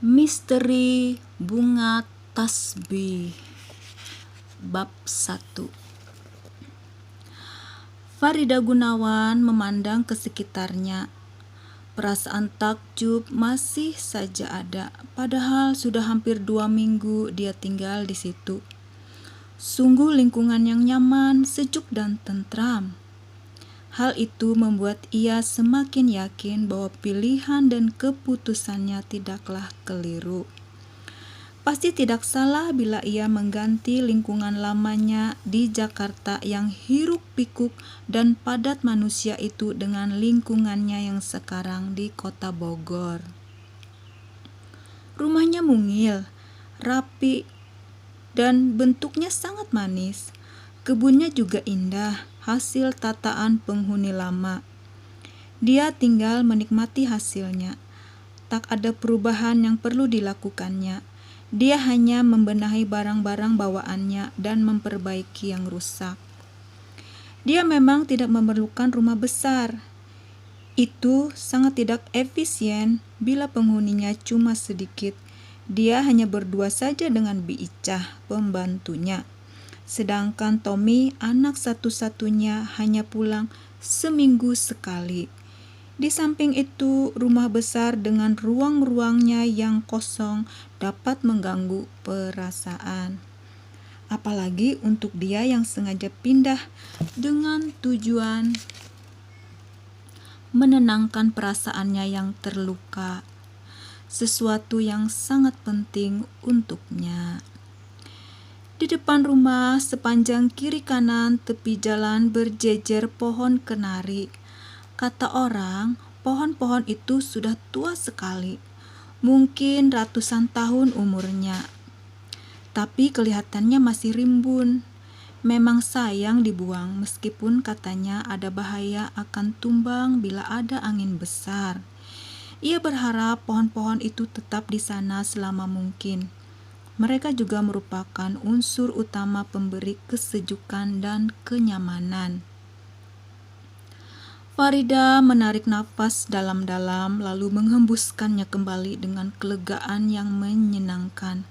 Misteri Bunga Tasbih Bab 1. Farida Gunawan memandang ke sekitarnya. Perasaan takjub masih saja ada, padahal sudah hampir 2 minggu dia tinggal di situ. Sungguh lingkungan yang nyaman, sejuk dan tentram. Hal itu membuat ia semakin yakin bahwa pilihan dan keputusannya tidaklah keliru. Pasti tidak salah bila ia mengganti lingkungan lamanya di Jakarta yang hiruk-pikuk dan padat manusia itu dengan lingkungannya yang sekarang di kota Bogor. Rumahnya mungil, rapi, dan bentuknya sangat manis. Kebunnya juga indah, hasil tataan penghuni lama. Dia tinggal menikmati hasilnya. Tak ada perubahan yang perlu dilakukannya. Dia hanya membenahi barang-barang bawaannya dan memperbaiki yang rusak. Dia memang tidak memerlukan rumah besar. Itu sangat tidak efisien bila penghuninya cuma sedikit. Dia hanya berdua saja dengan Bi Icah, pembantunya. Sedangkan Tommy, anak satu-satunya, hanya pulang seminggu sekali. Di samping itu, rumah besar dengan ruang-ruangnya yang kosong dapat mengganggu perasaan. Apalagi untuk dia yang sengaja pindah dengan tujuan menenangkan perasaannya yang terluka. Sesuatu yang sangat penting untuknya. Di depan rumah, sepanjang kiri kanan tepi jalan berjejer pohon kenari. Kata orang, pohon-pohon itu sudah tua sekali, mungkin ratusan tahun umurnya. Tapi kelihatannya masih rimbun. Memang sayang dibuang, meskipun katanya ada bahaya akan tumbang bila ada angin besar. Ia berharap pohon-pohon itu tetap di sana selama mungkin. Mereka juga merupakan unsur utama pemberi kesejukan dan kenyamanan. Farida menarik nafas dalam-dalam lalu menghembuskannya kembali dengan kelegaan yang menyenangkan.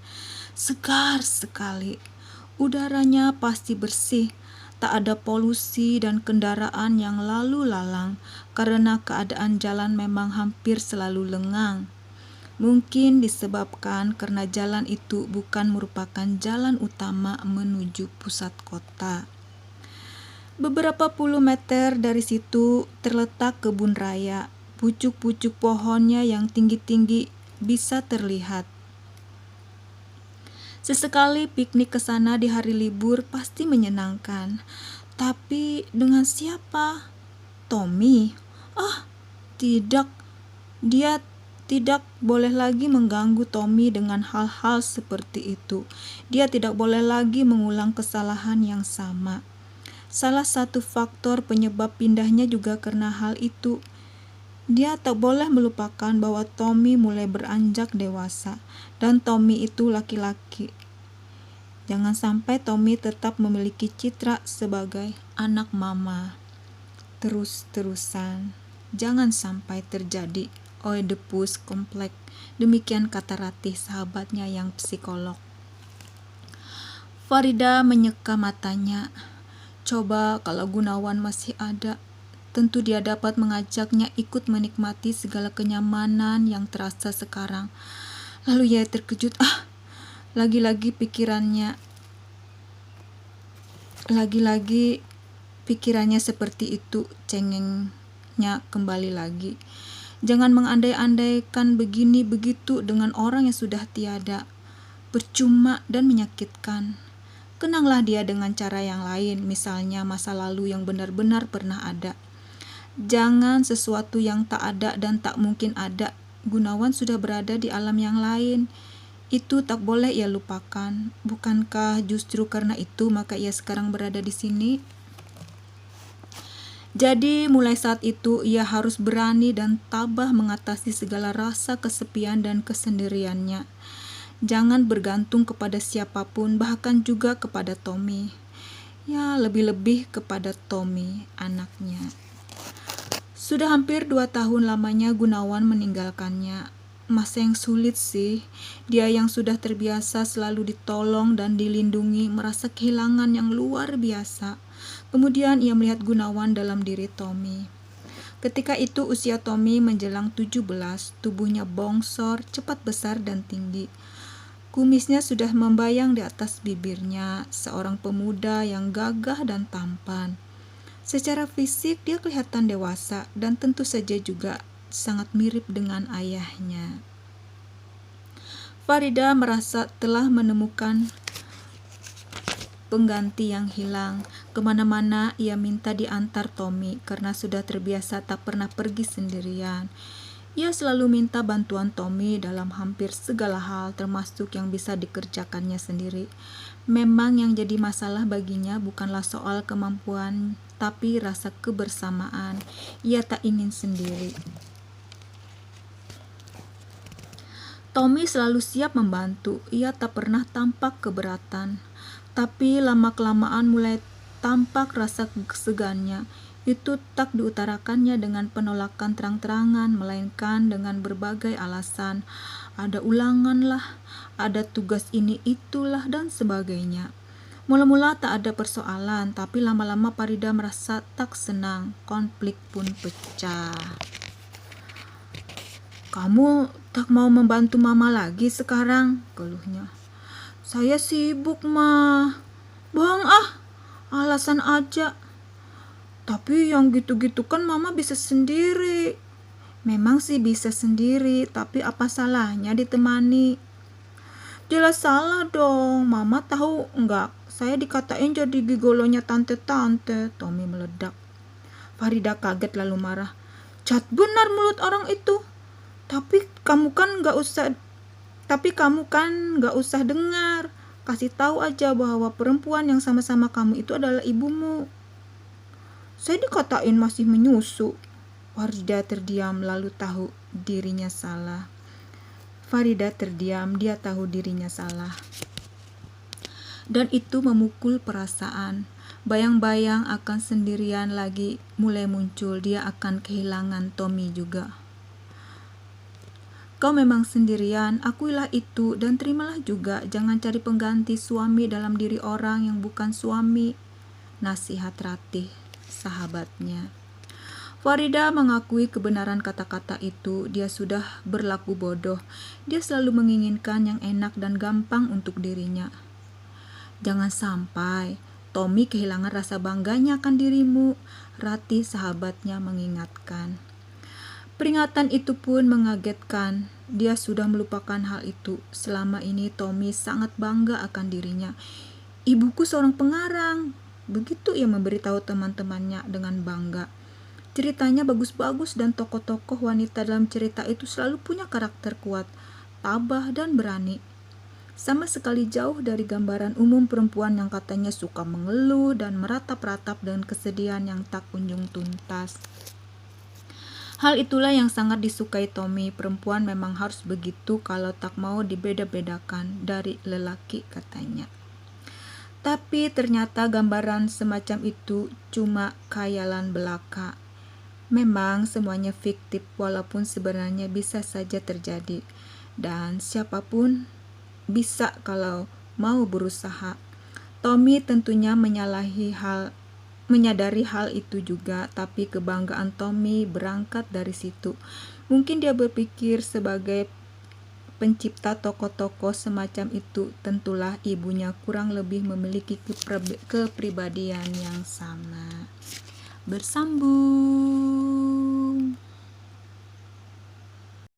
Segar sekali. Udaranya pasti bersih. Tak ada polusi dan kendaraan yang lalu lalang karena keadaan jalan memang hampir selalu lengang. Mungkin disebabkan karena jalan itu bukan merupakan jalan utama menuju pusat kota. Beberapa puluh meter dari situ terletak kebun raya. Pucuk-pucuk pohonnya yang tinggi-tinggi bisa terlihat. Sesekali piknik ke sana di hari libur pasti menyenangkan. Tapi dengan siapa? Tommy? Tidak. Dia tidak boleh lagi mengganggu Tommy dengan hal-hal seperti itu. Dia tidak boleh lagi mengulang kesalahan yang sama. Salah satu faktor penyebab pindahnya juga karena hal itu. Dia tak boleh melupakan bahwa Tommy mulai beranjak dewasa, dan Tommy itu laki-laki. Jangan sampai Tommy tetap memiliki citra sebagai anak mama. Terus-terusan. Jangan sampai terjadi Oedipus kompleks. Demikian kata Ratih, sahabatnya yang psikolog. Farida menyeka matanya. Coba kalau Gunawan masih ada, tentu dia dapat mengajaknya ikut menikmati segala kenyamanan yang terasa sekarang. Lalu ia terkejut. Lagi-lagi pikirannya seperti itu, cengengnya kembali lagi. Jangan mengandai-andaikan begini begitu dengan orang yang sudah tiada. Percuma dan menyakitkan. Kenanglah dia dengan cara yang lain, misalnya masa lalu yang benar-benar pernah ada. Jangan sesuatu yang tak ada dan tak mungkin ada. Gunawan sudah berada di alam yang lain. Itu tak boleh ia lupakan. Bukankah justru karena itu maka ia sekarang berada di sini? Jadi mulai saat itu ia harus berani dan tabah mengatasi segala rasa kesepian dan kesendiriannya. Jangan bergantung kepada siapapun, bahkan juga kepada Tommy. Ya, lebih-lebih kepada Tommy, anaknya. Sudah hampir 2 tahun lamanya Gunawan meninggalkannya. masa yang sulit sih. Dia yang sudah terbiasa selalu ditolong dan dilindungi merasa kehilangan yang luar biasa. Kemudian ia melihat Gunawan dalam diri Tommy. Ketika itu usia Tommy menjelang 17, tubuhnya bongsor, cepat besar dan tinggi. Kumisnya sudah membayang di atas bibirnya, seorang pemuda yang gagah dan tampan. Secara fisik dia kelihatan dewasa dan tentu saja juga sangat mirip dengan ayahnya. Farida merasa telah menemukan pengganti yang hilang. Kemana-mana ia minta diantar Tommy karena sudah terbiasa tak pernah pergi sendirian. Ia selalu minta bantuan Tommy dalam hampir segala hal, termasuk yang bisa dikerjakannya sendiri. Memang yang jadi masalah baginya bukanlah soal kemampuan, tapi rasa kebersamaan. Ia tak ingin sendiri. Tommy selalu siap membantu. Ia tak pernah tampak keberatan. Tapi lama-kelamaan mulai tampak rasa segannya. Itu tak diutarakannya dengan penolakan terang-terangan, melainkan dengan berbagai alasan. Ada ulangan lah, ada tugas ini itulah, dan sebagainya. Mula-mula tak ada persoalan, tapi lama-lama Farida merasa tak senang. Konflik pun pecah. "Kamu tak mau membantu mama lagi sekarang?" keluhnya. "Saya sibuk, Ma." "Bohong ah, alasan aja." "Tapi yang gitu-gitu kan mama bisa sendiri." "Memang sih bisa sendiri, tapi apa salahnya ditemani?" "Jelas salah dong, mama tahu enggak? Saya dikatain jadi gigolonya tante-tante." Tommy meledak. Farida kaget lalu marah. "Jahat benar mulut orang itu. Tapi kamu kan gak usah dengar. Kasih tahu aja bahwa perempuan yang sama-sama kamu itu adalah ibumu." "Saya dikatain masih menyusu." Farida terdiam lalu tahu dirinya salah. Dia tahu dirinya salah. Dan itu memukul perasaan. Bayang-bayang akan sendirian lagi mulai muncul. Dia akan kehilangan Tommy juga. "Kau memang sendirian, akuilah itu dan terimalah juga. Jangan cari pengganti suami dalam diri orang yang bukan suami." Nasihat Ratih, sahabatnya. Farida mengakui kebenaran kata-kata itu. Dia sudah berlaku bodoh. Dia selalu menginginkan yang enak dan gampang untuk dirinya. "Jangan sampai Tommy kehilangan rasa bangganya akan dirimu," Ratih, sahabatnya, mengingatkan. Peringatan itu pun mengagetkan. Dia sudah melupakan hal itu. Selama ini Tommy sangat bangga akan dirinya. "Ibuku seorang pengarang," begitu ia memberitahu teman-temannya dengan bangga. Ceritanya bagus-bagus dan tokoh-tokoh wanita dalam cerita itu selalu punya karakter kuat, tabah dan berani. Sama sekali jauh dari gambaran umum perempuan yang katanya suka mengeluh dan meratap-ratap dengan kesedihan yang tak kunjung tuntas. Hal itulah yang sangat disukai Tommy. Perempuan memang harus begitu kalau tak mau dibeda-bedakan dari lelaki, katanya. Tapi ternyata gambaran semacam itu cuma khayalan belaka. Memang semuanya fiktif walaupun sebenarnya bisa saja terjadi. Dan siapapun bisa kalau mau berusaha. Tommy tentunya menyadari hal itu juga, tapi kebanggaan Tommy berangkat dari situ. Mungkin dia berpikir sebagai pencipta tokoh-tokoh semacam itu, tentulah ibunya kurang lebih memiliki kepribadian yang sama. Bersambung.